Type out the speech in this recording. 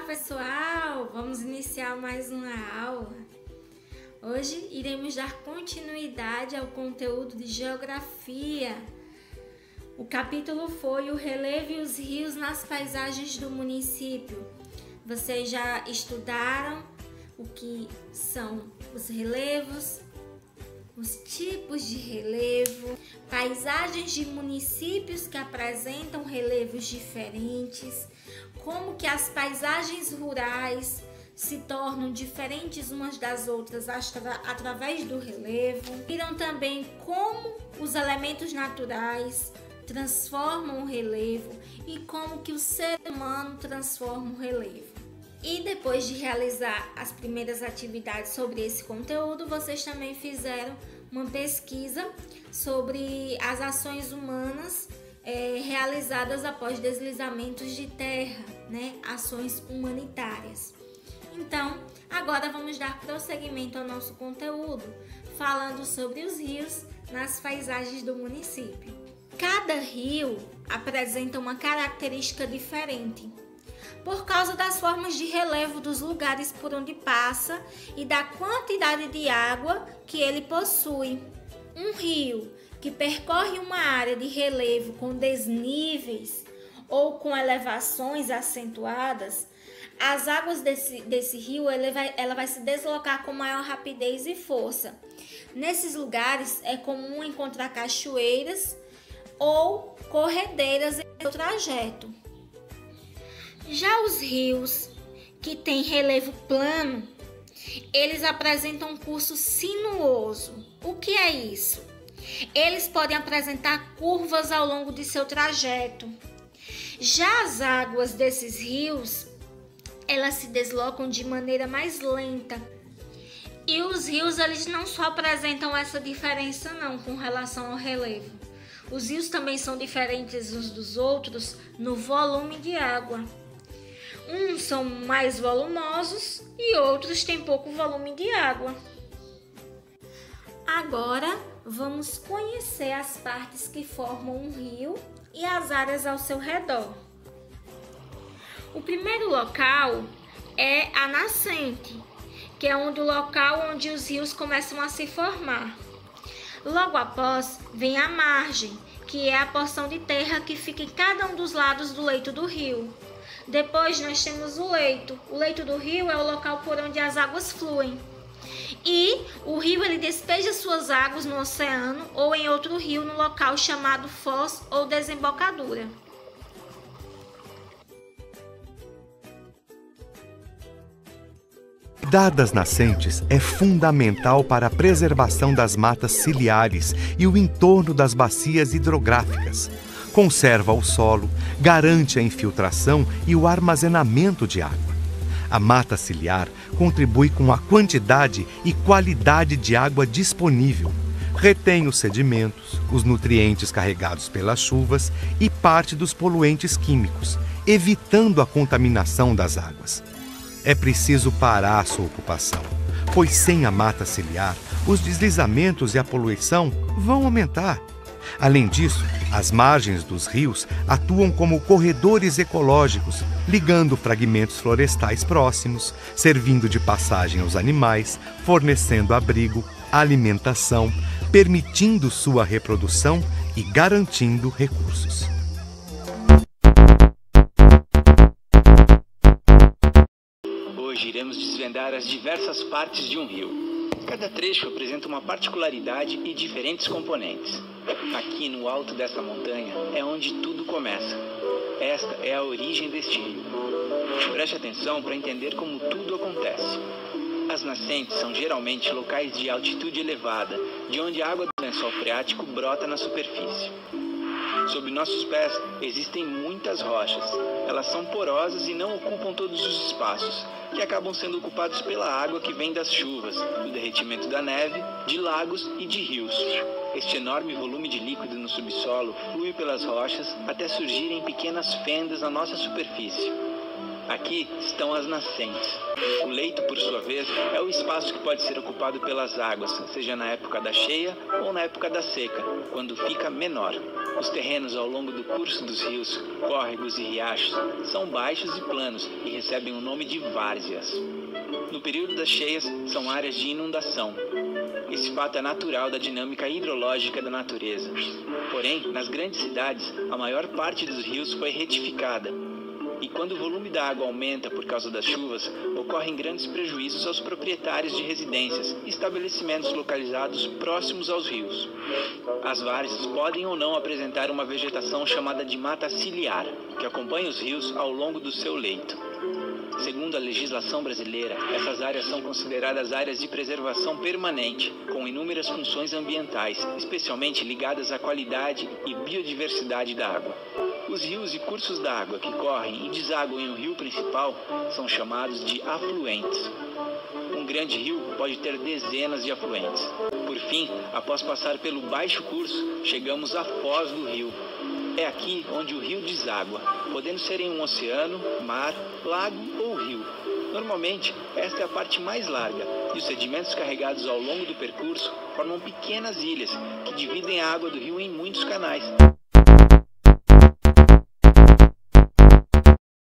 pessoal! Vamos iniciar mais uma aula. Hoje iremos dar continuidade ao conteúdo de geografia. O capítulo foi o relevo e os rios nas paisagens do município. Vocês já estudaram o que são os relevos, os tipos de relevo, paisagens de municípios que apresentam relevos diferentes, como que as paisagens rurais se tornam diferentes umas das outras através do relevo. Viram também como os elementos naturais transformam o relevo e como que o ser humano transforma o relevo. E depois de realizar as primeiras atividades sobre esse conteúdo, vocês também fizeram uma pesquisa sobre as ações humanas realizadas após deslizamentos de terra, ações humanitárias. Então, agora vamos dar prosseguimento ao nosso conteúdo, falando sobre os rios nas paisagens do município. Cada rio apresenta uma característica diferente, por causa das formas de relevo dos lugares por onde passa e da quantidade de água que ele possui. Um rio que percorre uma área de relevo com desníveis ou com elevações acentuadas, as águas desse rio ela vai se deslocar com maior rapidez e força. Nesses lugares é comum encontrar cachoeiras ou corredeiras em seu trajeto. Já os rios que têm relevo plano, eles apresentam um curso sinuoso. O que é isso? Eles podem apresentar curvas ao longo de seu trajeto. Já as águas desses rios, elas se deslocam de maneira mais lenta. E os rios, eles não só apresentam essa diferença não com relação ao relevo. Os rios também são diferentes uns dos outros no volume de água. Uns são mais volumosos e outros têm pouco volume de água. Agora vamos conhecer as partes que formam um rio e as áreas ao seu redor. O primeiro local é a nascente, que é o local onde os rios começam a se formar. Logo após vem a margem, que é a porção de terra que fica em cada um dos lados do leito do rio. Depois nós temos o leito. O leito do rio é o local por onde as águas fluem. E o rio ele despeja suas águas no oceano ou em outro rio no local chamado foz ou desembocadura. Cuidar das nascentes é fundamental para a preservação das matas ciliares e o entorno das bacias hidrográficas. Conserva o solo, garante a infiltração e o armazenamento de água. A mata ciliar contribui com a quantidade e qualidade de água disponível, retém os sedimentos, os nutrientes carregados pelas chuvas e parte dos poluentes químicos, evitando a contaminação das águas. É preciso parar a sua ocupação, pois sem a mata ciliar, os deslizamentos e a poluição vão aumentar. Além disso, as margens dos rios atuam como corredores ecológicos, ligando fragmentos florestais próximos, servindo de passagem aos animais, fornecendo abrigo, alimentação, permitindo sua reprodução e garantindo recursos. Hoje iremos desvendar as diversas partes de um rio. Cada trecho apresenta uma particularidade e diferentes componentes. Aqui no alto desta montanha é onde tudo começa. Esta é a origem deste rio. Preste atenção para entender como tudo acontece. As nascentes são geralmente locais de altitude elevada, de onde a água do lençol freático brota na superfície. Sob nossos pés existem muitas rochas. Elas são porosas e não ocupam todos os espaços, que acabam sendo ocupados pela água que vem das chuvas, do derretimento da neve, de lagos e de rios. Este enorme volume de líquido no subsolo flui pelas rochas até surgirem pequenas fendas na nossa superfície. Aqui estão as nascentes. O leito, por sua vez, é o espaço que pode ser ocupado pelas águas, seja na época da cheia ou na época da seca, quando fica menor. Os terrenos ao longo do curso dos rios, córregos e riachos são baixos e planos e recebem o nome de várzeas. No período das cheias, são áreas de inundação. Esse fato é natural da dinâmica hidrológica da natureza. Porém, nas grandes cidades, a maior parte dos rios foi retificada. E quando o volume da água aumenta por causa das chuvas, ocorrem grandes prejuízos aos proprietários de residências e estabelecimentos localizados próximos aos rios. As várzeas podem ou não apresentar uma vegetação chamada de mata ciliar, que acompanha os rios ao longo do seu leito. Segundo a legislação brasileira, essas áreas são consideradas áreas de preservação permanente, com inúmeras funções ambientais, especialmente ligadas à qualidade e biodiversidade da água. Os rios e cursos d'água que correm e desaguam em um rio principal são chamados de afluentes. Um grande rio pode ter dezenas de afluentes. Por fim, após passar pelo baixo curso, chegamos à foz do rio. É aqui onde o rio deságua, podendo ser em um oceano, mar, lago ou rio. Normalmente, esta é a parte mais larga, e os sedimentos carregados ao longo do percurso formam pequenas ilhas que dividem a água do rio em muitos canais.